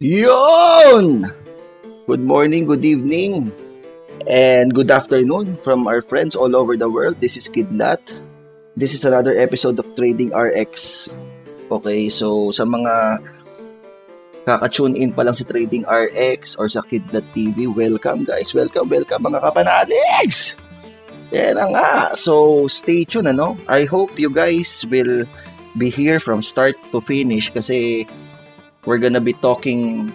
Yon! Good morning, good evening, and good afternoon from our friends all over the world. This is Kidlat. This is another episode of Trading RX. Okay, so sa mga kaka-tune in pa lang sa Trading RX or sa Kidlat TV, welcome guys. Welcome mga kapanadigs! Yan na nga. So, stay tuned, ano? I hope you guys will be here from start to finish kasi we're gonna be talking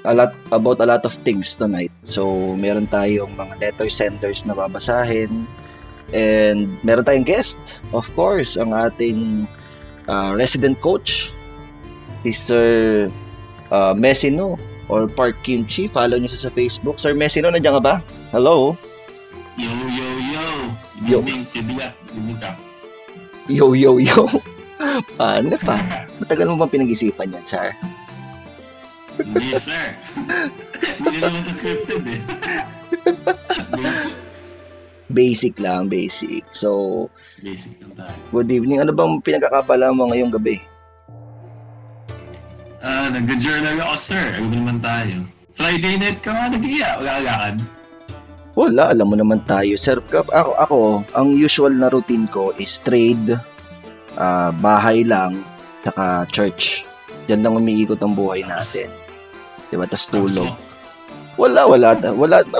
about a lot of things tonight. So, meron tayong mga letter senders na babasahin and meron tayong guest, of course, ang ating resident coach, Sir Messino or Park Kimchi. Follow nyo siya sa Facebook. Sir Messino, nandiyan ka ba? Hello? Yo. Yo. Yo. Ano pa? Matagal mo bang pinag-isipan yan, sir? Hindi, sir. Hindi naman scripted eh. Basic. So, basic lang tayo. Good evening. Ano bang pinagkakapala mo ngayong gabi? Nag-journal ako, sir. Ano naman tayo? Friday night ka nga, nag-iya. Wala-agakad. Wala, alam mo naman tayo. Sir, ako, ang usual na routine ko is trade, bahay lang, saka church. Diyan lang umiikot ang buhay natin. Diba? Tas tulog. Wala.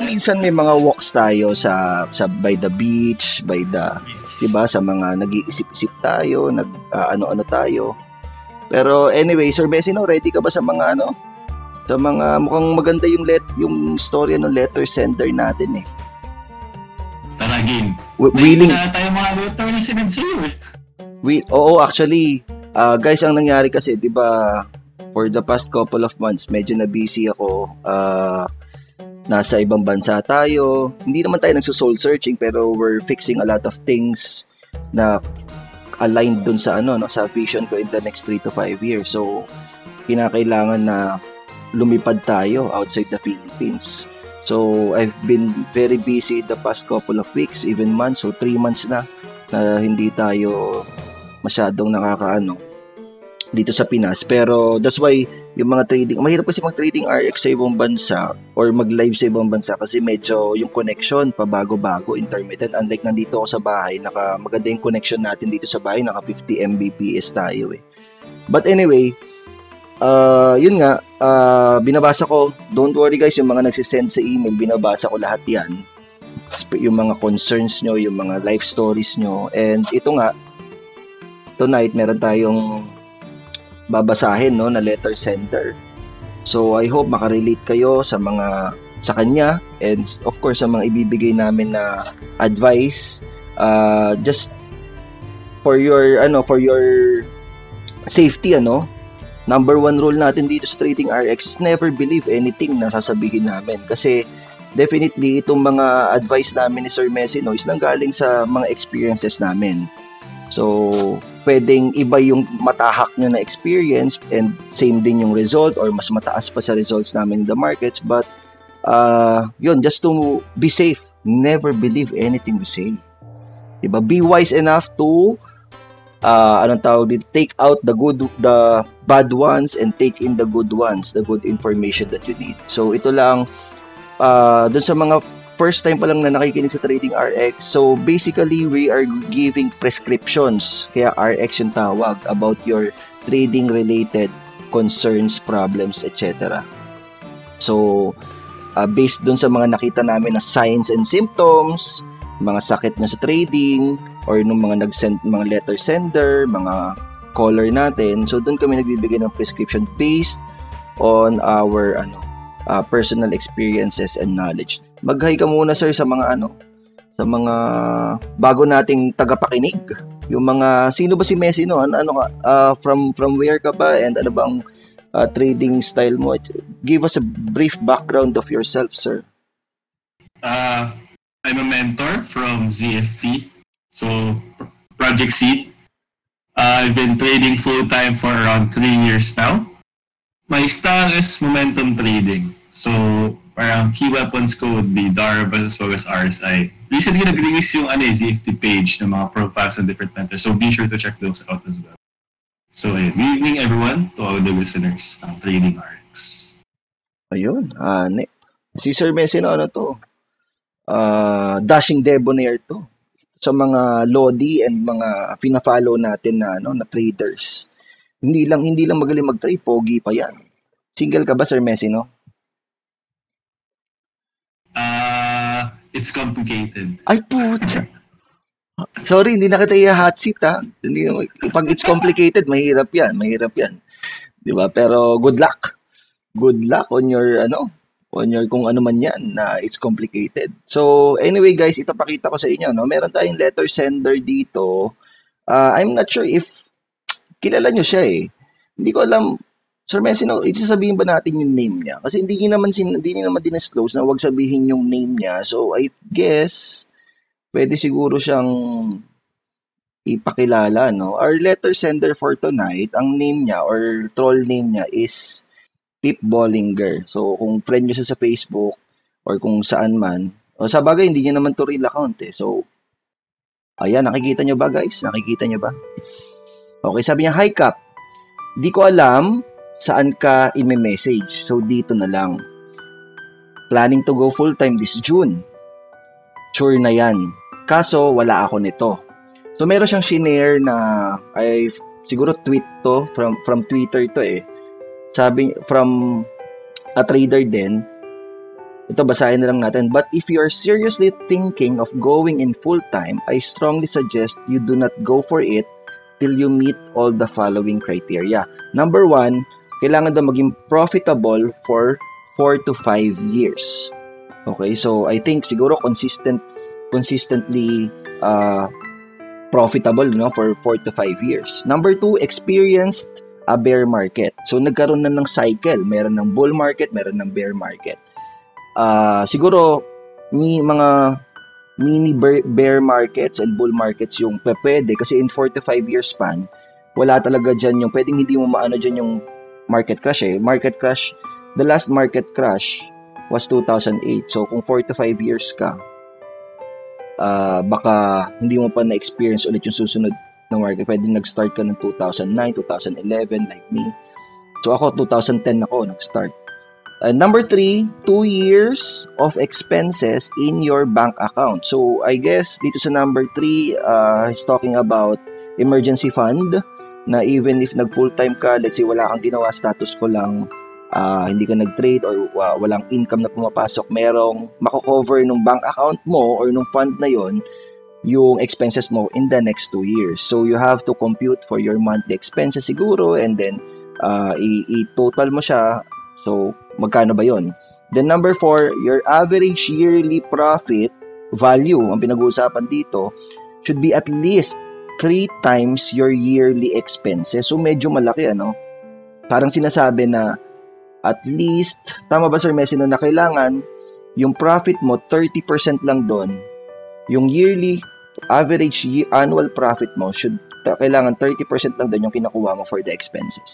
Minsan may mga walks tayo sa by the beach, diba? Sa mga nag-iisip-isip tayo, ano-ano tayo. Pero anyway, Sir Messino, ready ka ba sa mga sa mga mukhang maganda yung story ng letter sender natin eh. Tara, game. Willing na tayo mga letter na sinend sa'yo eh. Oo, actually, guys, ang nangyari kasi, 'di ba, for the past couple of months, medyo na busy ako. Nasa ibang bansa tayo. Hindi naman tayo nagso-soul searching, pero we're fixing a lot of things na aligned dun sa sa vision ko in the next 3 to 5 years. So, kinakailangan na lumipad tayo outside the Philippines. So, I've been very busy the past couple of weeks, even months. So, 3 months na hindi tayo masyadong dito sa Pinas. Pero that's why yung mga trading, mahirap kasi mag-trading RX sa ibang bansa or mag-live sa ibang bansa kasi medyo yung connection pabago-bago, intermittent. Unlike nandito ako sa bahay, maganda yung connection natin dito sa bahay, naka 50 Mbps tayo eh. But anyway, yun nga, binabasa ko, don't worry guys, yung mga nagsisend sa email, binabasa ko lahat yan. Yung mga concerns nyo, yung mga life stories nyo. And ito nga, tonight, meron tayong babasahin na letter sender. So, I hope makarelate kayo sa kanya and of course, sa mga ibibigay namin na advice. Just for your safety, number 1 rule natin dito sa Trading RX is never believe anything na sasabihin namin. Kasi definitely itong mga advice namin ni Sir Messino is nanggaling sa mga experiences namin. So, pwedeng iba yung matahak nyo na experience and same din yung result or mas mataas pa sa results namin in the markets. But, yun, just to be safe, never believe anything we say. Diba? Be wise enough to take out the bad ones and take in the good ones, the good information that you need. So ito lang dun sa mga first time pa lang na nakikinig sa Trading RX. So basically we are giving prescriptions, kaya RX yung tawag, about your trading related concerns, problems, etc. So based dun sa mga nakita namin na signs and symptoms, mga sakit nyo sa trading, or nung mga nag-send, mga letter sender, mga caller natin. So, doon kami nagbibigay ng prescription based on our personal experiences and knowledge. Mag-hi ka muna, sir, sa mga bago nating tagapakinig. Yung mga, sino ba si Messi, no? From where ka ba? And ano bang trading style mo? Give us a brief background of yourself, sir. I'm a mentor from ZFT. So, Project Seed. I've been trading full-time for around 3 years now. My style is momentum trading. So, parang key weapons ko would be Darabas as well as RSI. Recently, nag-release yung ZFT page ng mga profiles of different mentors. So, be sure to check those out as well. So, good evening everyone to all the listeners ng Trading RX. Ayun. Si Sir Messino, ano to? Dashing debonair to. Sa mga Lodi and mga pina-follow natin na traders. Hindi lang magaling mag-trade, pogi pa yan. Single ka ba, Sir Messino? It's complicated. Ay, putya. Sorry, hindi na kita i-hot seat, ha? Hindi, pag it's complicated, mahirap yan. 'Di ba? Pero good luck. Good luck on your kung ano man yan na it's complicated. So, anyway guys, ito pakita ko sa inyo, no? Meron tayong letter sender dito. I'm not sure if kilala nyo siya eh. Hindi ko alam, Sir Messino, isasabihin ba natin yung name niya? Kasi hindi niyo naman dinisclose na wag sabihin yung name niya. So, I guess, pwede siguro siyang ipakilala, no? Our letter sender for tonight, ang name niya or troll name niya is Pip Bollinger. So, kung friend nyo siya sa Facebook or kung saan man, o sa bagay, hindi niya naman to real account eh. So, ayan, nakikita nyo ba guys? Nakikita nyo ba? Okay, sabi niya, "Hi Cap, di ko alam saan ka i-message. So, dito na lang. Planning to go full-time this June. Sure na yan. Kaso, wala ako nito." So, meron siyang shinare na, siguro tweet to, from Twitter to eh. Sabi, from a trader din, ito basahin na lang natin, "But if you are seriously thinking of going in full-time, I strongly suggest you do not go for it till you meet all the following criteria. Number 1, kailangan daw maging profitable for 4 to 5 years. Okay, so I think siguro consistently profitable, no, for 4 to 5 years. Number 2, experienced a bear market. So nagkaroon na ng cycle, meron ng bull market, meron ng bear market. Siguro mga mini bear markets and bull markets yung pwede kasi in 4 to 5 years span, wala talaga dyan yung pwedeng hindi mo maano dyan yung market crash eh. Market crash, the last market crash was 2008. So kung 4 to 5 years ka, baka hindi mo pa na-experience ulit yung susunod na market. Pwede nag-start ka ng 2009, 2011 like me. So ako 2010 ako nag-start. Number 3, 2 years of expenses in your bank account. So, I guess, dito sa number 3, he's talking about emergency fund na even if nag-full-time ka, let's say wala kang ginawa, status ko lang, hindi ka nag-trade or walang income na pumapasok, merong mako-cover nung bank account mo or nung fund na yon yung expenses mo in the next 2 years. So, you have to compute for your monthly expenses siguro and then i-total mo siya. So, magkano ba yon? Then number 4, your average yearly profit value, ang pinag-uusapan dito, should be at least 3 times your yearly expenses. So, medyo malaki, ano? Parang sinasabi na at least, tama ba Sir Messino, na kailangan yung profit mo, 30% lang doon. Yung yearly, average annual profit mo, kailangan 30% lang doon yung kinakuha mo for the expenses.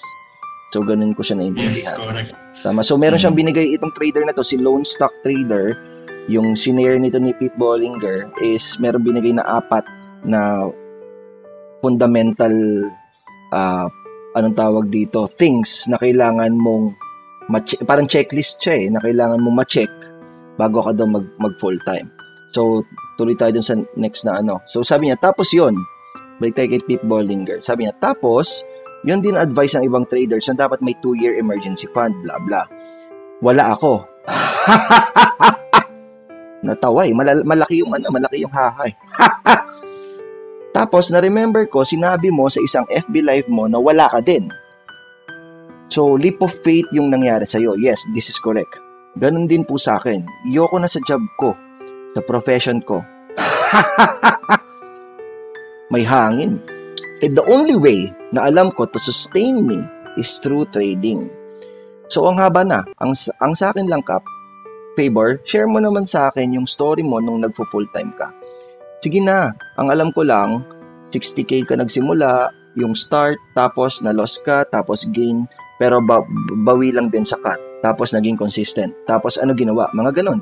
So, ganun ko siya naintindihan. Yes, correct. Tama. So, meron siyang binigay itong trader na to, si Lone Stock Trader, yung senior nito ni Pip Bollinger, is meron binigay na 4 na fundamental, anong tawag dito, things na kailangan mong, parang checklist siya na kailangan mong ma-check bago ka daw mag full-time. So, tuloy tayo dun sa next na ano. So, sabi niya, tapos yun, balik tayo kay Pip Bollinger. Sabi niya, tapos, yun din advice ng ibang traders na dapat may 2-year emergency fund, blah blah. Wala ako. Natawa malaki yung hahay. Tapos na-remember ko, sinabi mo sa isang FB live mo na wala ka din. So, leap of faith yung nangyari sa'yo. Yes, this is correct. Ganun din po sa akin. Iyoko na sa job ko, sa profession ko. May hangin. And the only way na alam ko to sustain me is through trading. So, ang haba na. Ang sa akin lang, Kap, favor, share mo naman sa akin yung story mo nung nagpo-full-time ka. Sige na. Ang alam ko lang, 60K ka nagsimula, yung start, tapos na-loss ka, tapos gain, pero bawi lang din sa cut. Tapos naging consistent. Tapos ano ginawa? Mga ganon.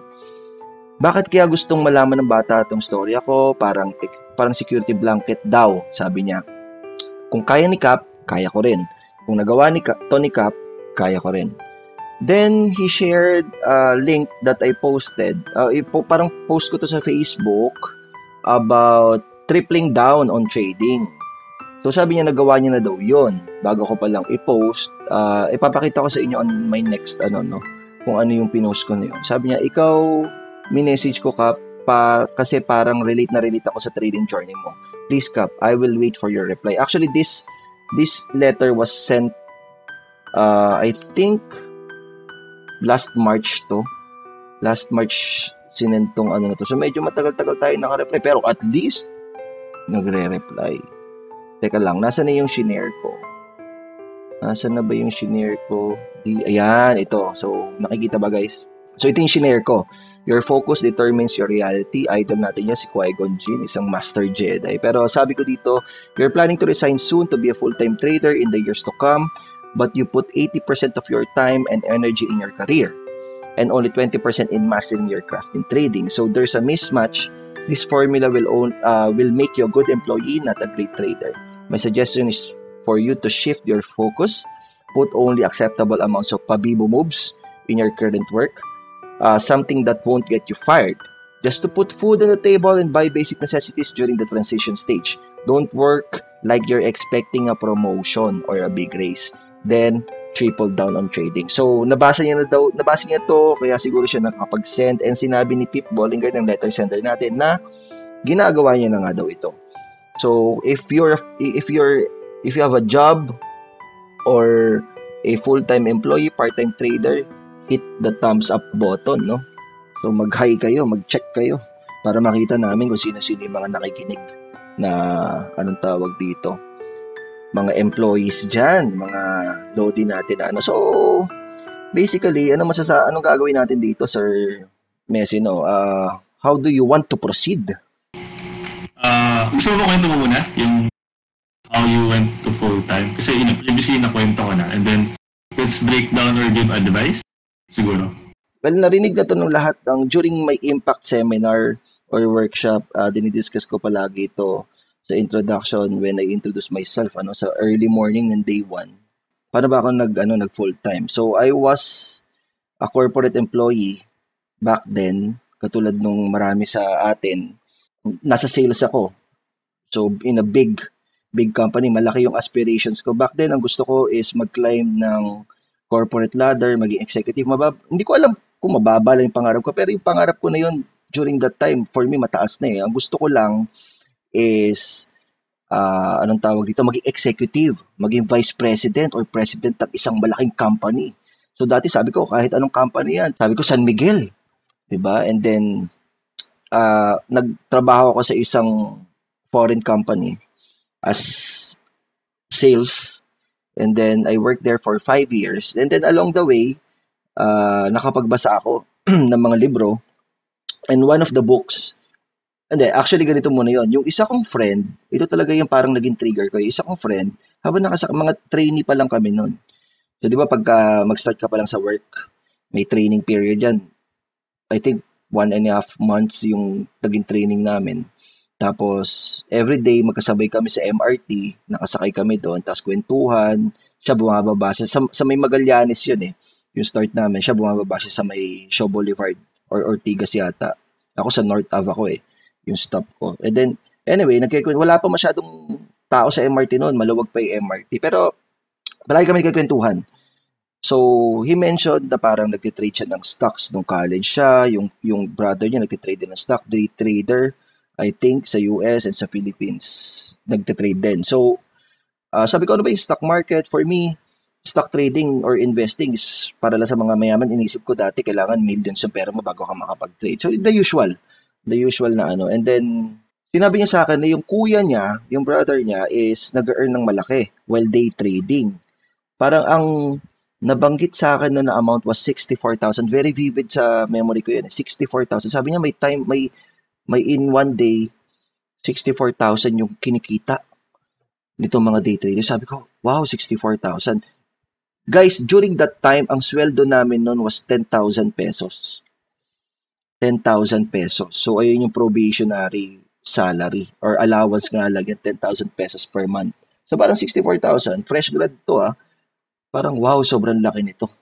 Bakit kaya gustong malaman ng bata itong story ako? Parang security blanket daw, sabi niya. Kung kaya ni Cap, kaya ko rin. Kung nagawa ni Cap, kaya ko rin. Then, he shared a link that I posted. Parang post ko to sa Facebook about tripling down on trading. So, sabi niya nagawa niya na daw yun. Bago ko palang i-post, ipapakita ko sa inyo on my next, kung ano yung pinost ko na yun. Sabi niya, ikaw, minessage ko ka, kasi parang relate ako sa trading journey mo. Please, Kap, I will wait for your reply. Actually, this letter was sent, I think, last March to. Last March, sinentong na to. So, medyo matagal-tagal tayo naka-reply. Pero at least, nagre-reply. Teka lang, nasa na yung shinare ko? Nasa na ba yung shinare ko? Ayan, ito. So, nakikita ba guys? So, ito yung shinare ko. Your focus determines your reality. Idol natin yan si Qui-Gon Jinn, isang master Jedi. Pero sabi ko dito, you're planning to resign soon to be a full-time trader in the years to come, but you put 80% of your time and energy in your career, and only 20% in mastering your craft in trading. So, there's a mismatch. This formula will make you a good employee, not a great trader. My suggestion is for you to shift your focus, put only acceptable amounts of pabibo moves in your current work, something that won't get you fired, just to put food on the table and buy basic necessities during the transition stage. Don't work like you're expecting a promotion or a big raise. Then, triple down on trading. So, nabasa niya to, kaya siguro siya nakapag-send, and sinabi ni Pip Bollinger ng letter sender natin na ginagawa niya na nga daw ito. So, if you have a job or a full-time employee, part-time trader, hit the thumbs up button, no? So, mag-hi kayo, mag-check kayo para makita namin kung sino-sino yung mga nakikinig na, anong tawag dito, mga employees dyan, mga lodi natin na So, basically, anong gagawin natin dito, Sir Messi, no? How do you want to proceed? Gusto mo kwento mo muna yung how you went to full-time? Kasi previously nakwento ko na. And then, let's break down or give advice, siguro. Well, narinig na to ng lahat during my impact seminar or workshop, dinidiscuss ko palagi ito sa introduction when I introduce myself sa early morning ng day 1. Paano ba ako nag full-time? So, I was a corporate employee back then, katulad nung marami sa atin. Nasa sales ako. So, in a big company, malaki yung aspirations ko. Back then, ang gusto ko is mag-climb ng corporate ladder, maging executive. Hindi ko alam kung mababa lang yung pangarap ko, pero yung pangarap ko na yun during that time, for me, mataas na eh. Ang gusto ko lang is, maging executive, maging vice president or president ng isang malaking company. So, dati sabi ko, kahit anong company yan. Sabi ko, San Miguel. Diba? And then, nagtrabaho ako sa isang foreign company as sales, and then I worked there for 5 years, and then along the way nakapagbasa ako ng mga libro, and one of the books, actually ganito muna yon. Yung isa kong friend, ito talaga yung parang naging trigger ko. Yung isa kong friend, habang mga trainee pa lang kami noon. So di ba pagka mag-start ka pa lang sa work, may training period yan. I think 1.5 months yung naging training namin. Tapos, everyday, magkasabay kami sa MRT, nakasakay kami doon, tapos kwentuhan, siya bumababa siya. Sa may Magallanes yun eh, yung start namin, siya bumababa siya sa may Shaw Boulevard or Ortigas yata. Ako sa North Ave ako eh, yung stop ko. And then, anyway, wala pa masyadong tao sa MRT noon, maluwag pa yung MRT. Pero, palagi kami nagkikwentuhan. So, he mentioned na parang nagtitrade siya ng stocks nung college siya, yung brother niya nagtitrade din ng stock, day trader, I think, sa US and sa Philippines, nagtitrade din. So, sabi ko, ano ba yung stock market? For me, stock trading or investing is para lang sa mga mayaman. Inisip ko dati, kailangan millions yung pera mo bago ka makapag-trade. So, the usual na ano. And then, sinabi niya sa akin na yung kuya niya, yung brother niya, is nag-earn ng malaki while day trading. Parang ang nabanggit sa akin na amount was 64,000. Very vivid sa memory ko yun. 64,000. Sabi niya, may in one day, 64,000 yung kinikita nitong mga day traders. Sabi ko, wow, 64,000. Guys, during that time, ang sweldo namin noon was 10,000 pesos. 10,000 pesos. So, ayun yung probationary salary or allowance nga lang yung 10,000 pesos per month. So, parang 64,000. Fresh grad to Parang wow, sobrang laki nito.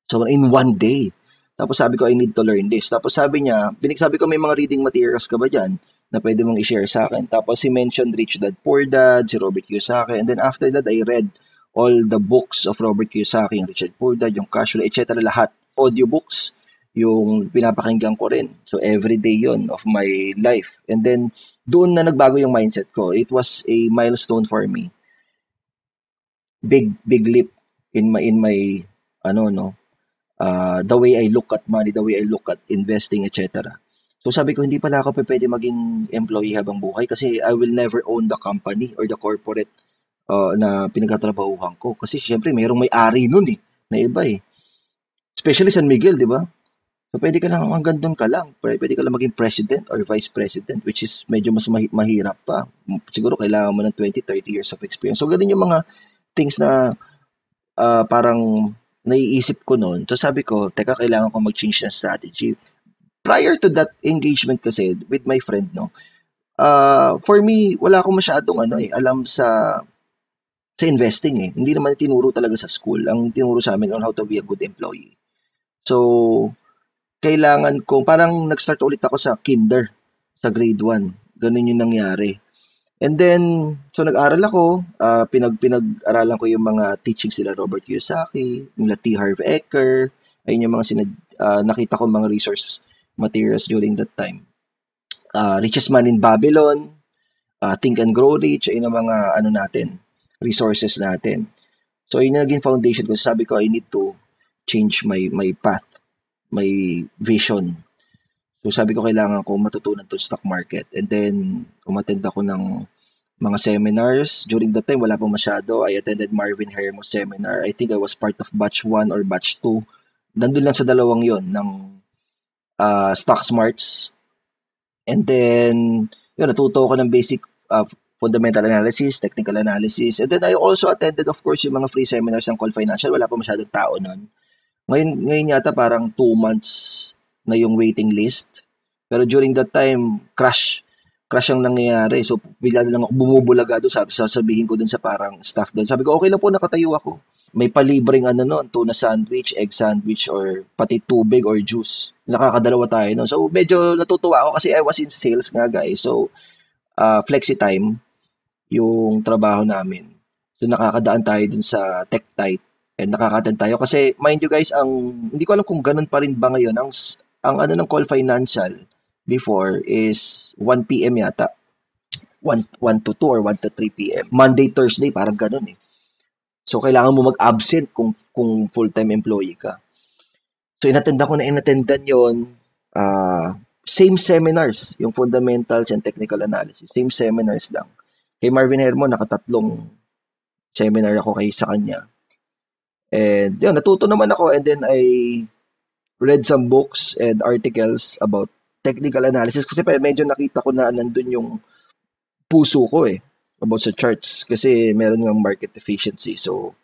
So, in one day. Tapos sabi ko, I need to learn this. Tapos sabi niya, sabi ko, may mga reading materials ka ba dyan na pwede mong i-share sa akin? Tapos he mentioned Rich Dad Poor Dad, si Robert Kiyosaki. And then after that, I read all the books of Robert Kiyosaki, yung Rich Dad Poor Dad, yung Cash Flow, etc. Lahat. Audiobooks, yung pinapakinggan ko rin. So, everyday yon of my life. And then, doon na nagbago yung mindset ko. It was a milestone for me. Big leap in my the way I look at money, the way I look at investing, etc. So sabi ko, hindi pala ako pwede maging employee habang buhay kasi I will never own the company or the corporate na pinagtatrabahuhan ko. Kasi syempre, mayroong may-ari nun na iba Especially San Miguel, di ba? So pwede ka lang, hanggang doon ka lang. Pwede ka lang maging president or vice president, which is medyo mas mahirap pa. Siguro kailangan mo ng 20-30 years of experience. So ganun yung mga things na parang naiisip ko noon. So sabi ko, teka, kailangan ko mag-change ng strategy. Prior to that engagement kasi with my friend, for me, wala akong masyadong alam sa investing Hindi naman tinuro talaga sa school. Ang tinuro sa amin on how to be a good employee. So, kailangan ko, parang nag-start ulit ako sa kinder, sa grade 1. Ganun yung nangyari. And then, so nag-aral ako, pinag-aralan ko yung mga teachings nila Robert Kiyosaki, nila T. Harv Eker, ayun yung mga nakita ko mga resource materials during that time. Richest Man in Babylon, Think and Grow Rich, ayun yung mga resources natin. So, yun yung naging foundation ko. Sabi ko, I need to change my path, my vision. So, sabi ko, kailangan ko matutunan to stock market. And then, umattend ako ng mga seminars. During that time, wala pang masyado. I attended Marvin Hermo's seminar. I think I was part of batch 1 or batch 2. Nandun lang sa dalawang yon ng Stock Smarts. And then, natuto ko ng basic fundamental analysis, technical analysis. And then, I also attended, of course, yung mga free seminars ng Call Financial. Wala pa masyadong tao nun. Ngayon yata parang 2 months na yung waiting list. Pero during that time, crash ang nangyayari. So, bigla na lang ako bumubulaga doon. Sabihin ko doon sa parang staff doon. Sabi ko, okay lang po, nakatayo ako. May palibreng tuna sandwich, egg sandwich, or pati tubig or juice. Nakakadalawa tayo noon. So, medyo natutuwa ako kasi I was in sales nga, guys. So, flexi time yung trabaho namin. So, nakakadaan tayo dun sa TechTite. And nakaka-attend tayo. Kasi, mind you guys, hindi ko alam kung ganun pa rin ba ngayon. Ang ng Call Financial before is 1 p.m. yata. 1 to 2 or 1 to 3 p.m. Monday, Thursday, parang ganun So, kailangan mo mag-absent kung full-time employee ka. So, inattendan yun. Same seminars, yung fundamentals and technical analysis. Same seminars lang. Kay Marvin Hermo, nakatatlong seminar ako sa kanya. And yun, natuto naman ako, and then I read some books and articles about technical analysis kasi medyo nakita ko na nandun yung puso ko about sa charts kasi meron ng market efficiency. So,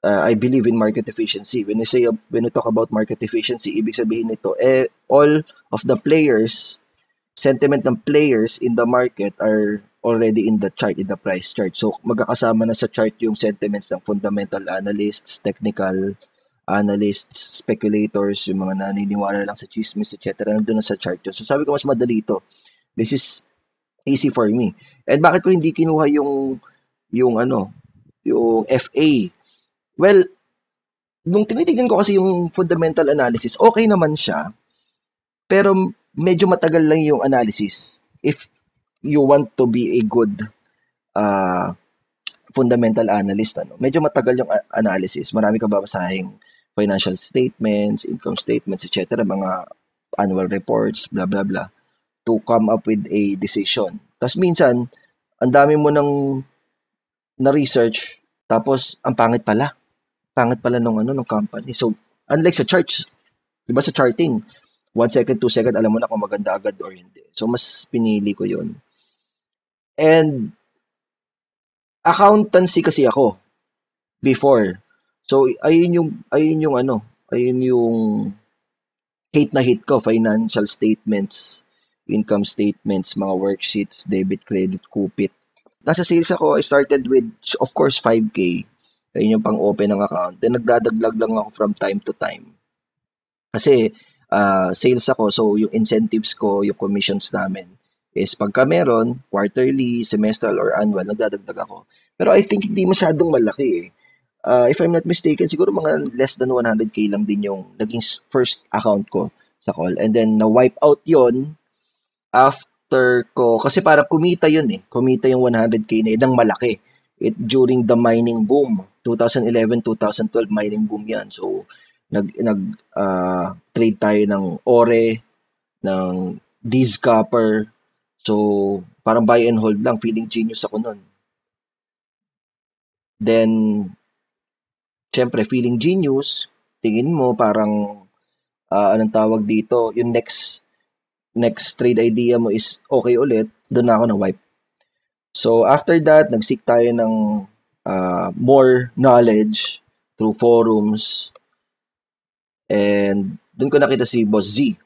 I believe in market efficiency. When we talk about market efficiency, ibig sabihin nito, all of the players, sentiment ng players in the market are already in the chart, in the price chart. So, magkakasama na sa chart yung sentiments ng fundamental analysts, technical analysts, speculators, yung mga naniniwala lang sa chismis, etc. Nandun na sa chart yun. So, sabi ko, mas madali ito. This is easy for me. And bakit ko hindi kinuha yung FA? Well, nung tinitignan ko kasi yung fundamental analysis, okay naman siya, pero medyo matagal lang yung analysis. If you want to be a good fundamental analyst, medyo matagal yung analysis. Marami ka babasahing financial statements, income statements, etc., mga annual reports, blah, blah, blah, to come up with a decision. Tapos minsan, ang dami mo nang na-research, tapos ang pangit pala nung company. So, unlike sa charts, diba sa charting, 1 second, 2 second, alam mo na kung maganda agad or hindi. So, mas pinili ko yun. And, accountancy kasi ako before. So, ayun yung hate na hate ko, financial statements, income statements, mga worksheets, debit, credit, kupit. Nasa sales ako, I started with, of course, 5K. Ayun yung pang-open ng account. Then nagdadaglag lang ako from time to time. Kasi sales ako, so yung incentives ko, yung commissions namin is pagka meron, quarterly, semestral, or annual, nagdadagdag ako. Pero I think hindi masyadong malaki eh. If I'm not mistaken, siguro mga less than 100k lang din yung naging first account ko sa call. And then na-wipe out yon after ko, kasi para kumita yun eh. Kumita yung 100k na yun, malaki. During the mining boom, 2011, 2012 mining boom yan. So, trade tayo ng ore, ng Diz Copper. So, parang buy and hold lang. Feeling genius ako nun. Then, syempre, feeling genius, tingin mo parang, anong tawag dito, yung next trade idea mo is okay ulit, doon na ako na-wipe. So, after that, nag-seek tayo ng more knowledge through forums. And doon ko nakita si Boss Z.